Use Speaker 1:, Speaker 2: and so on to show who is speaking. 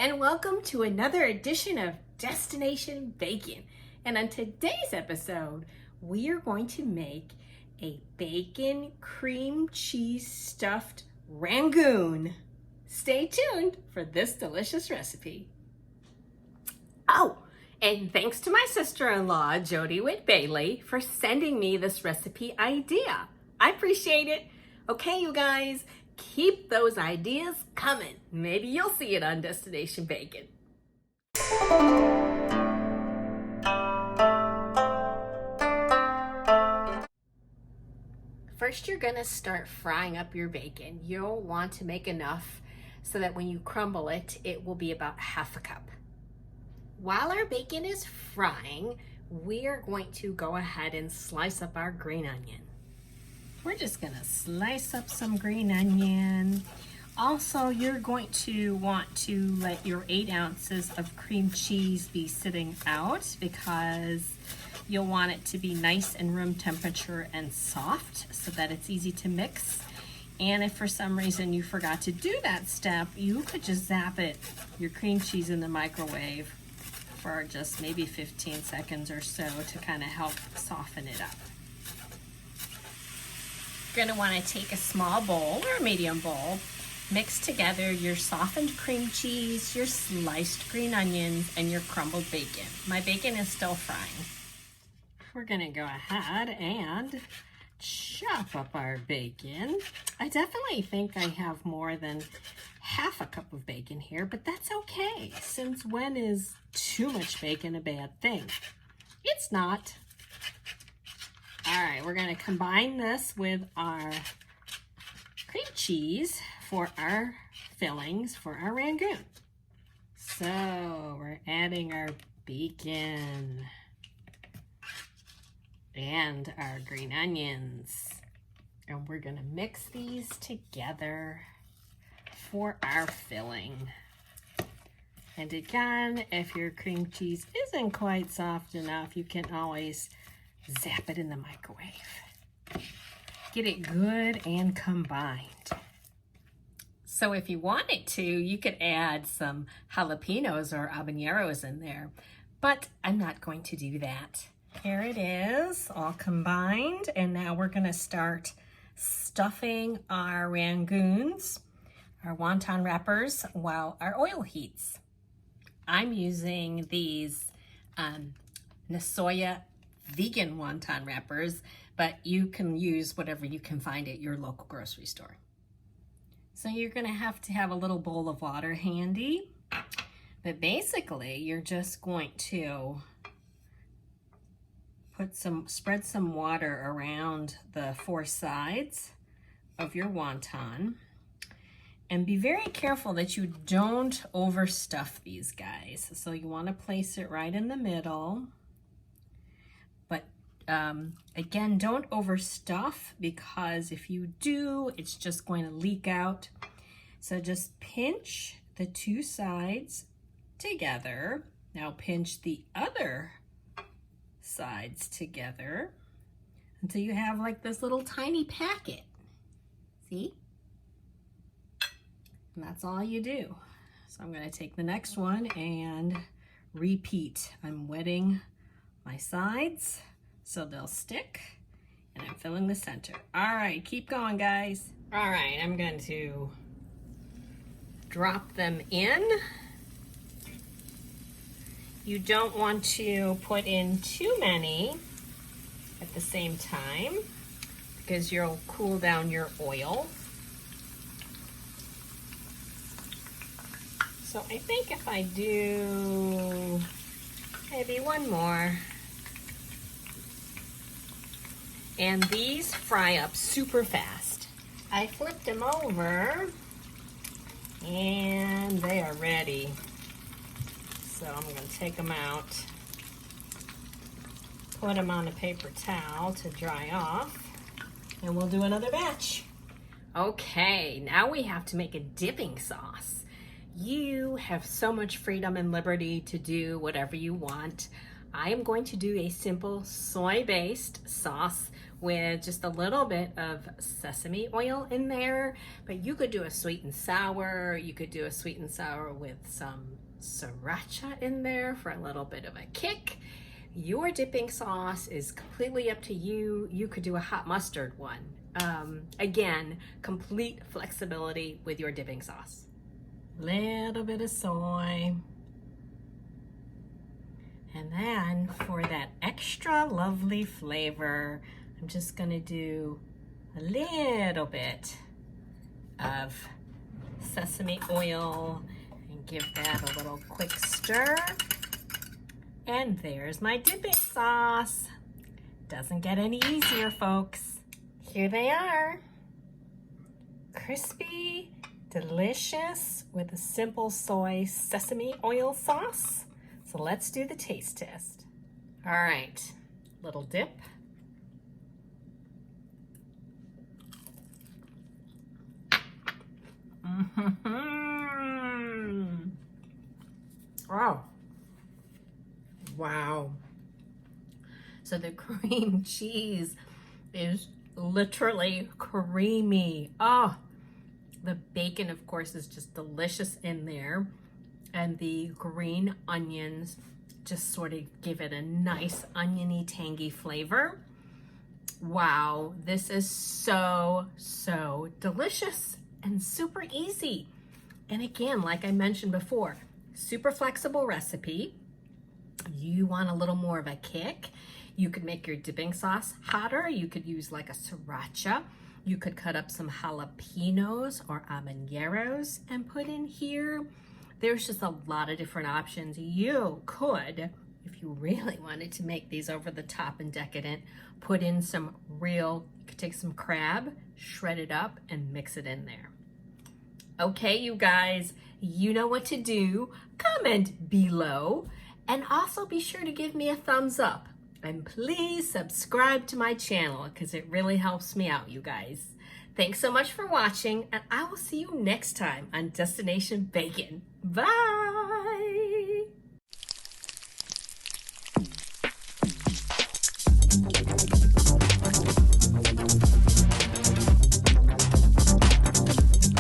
Speaker 1: and welcome to another edition of Destination Bacon. And on today's episode, we are going to make a bacon cream cheese stuffed Rangoon. Stay tuned for this delicious recipe. Oh, and thanks to my sister-in-law, Jodi Witt Bailey, for sending me this recipe idea. I appreciate it. Okay, you guys, keep those ideas coming. Maybe you'll see it on Destination Bacon. First, you're gonna start frying up your bacon. You'll want to make enough so that when you crumble it, it will be about half a cup. While our bacon is frying, we are going to go ahead and slice up our green onion. We're just gonna slice up some green onion. Also, you're going to want to let your 8 ounces of cream cheese be sitting out because you'll want it to be nice and room temperature and soft so that it's easy to mix. And if for some reason you forgot to do that step, you could just zap your cream cheese in the microwave for just maybe 15 seconds or so to kind of help soften it up. You're gonna wanna take a small bowl or a medium bowl, mix together your softened cream cheese, your sliced green onions, and your crumbled bacon. My bacon is still frying. We're gonna go ahead and chop up our bacon. I definitely think I have more than half a cup of bacon here, but that's okay, since when is too much bacon a bad thing? It's not. All right, we're gonna combine this with our cream cheese for our fillings for our Rangoon. So we're adding our bacon and our green onions. And we're gonna mix these together for our filling. And again, if your cream cheese isn't quite soft enough, you can always zap it in the microwave. Get it good and combined. So if you wanted to, you could add some jalapenos or habaneros in there, but I'm not going to do that. Here it is, all combined, and now we're gonna start stuffing our Rangoons, our wonton wrappers, while our oil heats. I'm using these Nasoya vegan wonton wrappers, but you can use whatever you can find at your local grocery store. So you're gonna have to have a little bowl of water handy, but basically you're just going to spread some water around the 4 sides of your wonton, and be very careful that you don't overstuff these guys. So you want to place it right in the middle, but again, don't overstuff, because if you do, it's just going to leak out. So just pinch the 2 sides together. Now pinch the other sides together until you have like this little tiny packet. See? And that's all you do. So I'm going to take the next one and repeat. I'm wetting my sides so they'll stick, and I'm filling the center. All right, keep going, guys. All right, I'm going to drop them in. You don't want to put in too many at the same time because you'll cool down your oil. So I think if I do maybe one more. And these fry up super fast. I flipped them over and they are ready. So I'm going to take them out, put them on a paper towel to dry off, and we'll do another batch. Okay, now we have to make a dipping sauce. You have so much freedom and liberty to do whatever you want. I am going to do a simple soy-based sauce with just a little bit of sesame oil in there, but you could do a sweet and sour. You could do a sweet and sour with some sriracha in there for a little bit of a kick. Your dipping sauce is completely up to you. You could do a hot mustard one. Again, complete flexibility with your dipping sauce. Little bit of soy. And then for that extra lovely flavor, I'm just gonna do a little bit of sesame oil and give that a little quick stir. And there's my dipping sauce. Doesn't get any easier, folks. Here they are. Crispy, delicious with a simple soy sesame oil sauce. So let's do the taste test. All right, little dip. Oh, wow. So the cream cheese is literally creamy. Oh, the bacon, of course, is just delicious in there. And the green onions just sort of give it a nice oniony, tangy flavor. Wow, this is so, so delicious and super easy. And again, like I mentioned before, super flexible recipe. You want a little more of a kick, you could make your dipping sauce hotter. You could use like a sriracha. You could cut up some jalapenos or habaneros and put in here. There's just a lot of different options. You could, if you really wanted to make these over the top and decadent, put in some you could take some crab, shred it up, and mix it in there. Okay, you guys, you know what to do. Comment below, and also be sure to give me a thumbs up. And please subscribe to my channel because it really helps me out, you guys. Thanks so much for watching, and I will see you next time on Destination Bacon. Bye!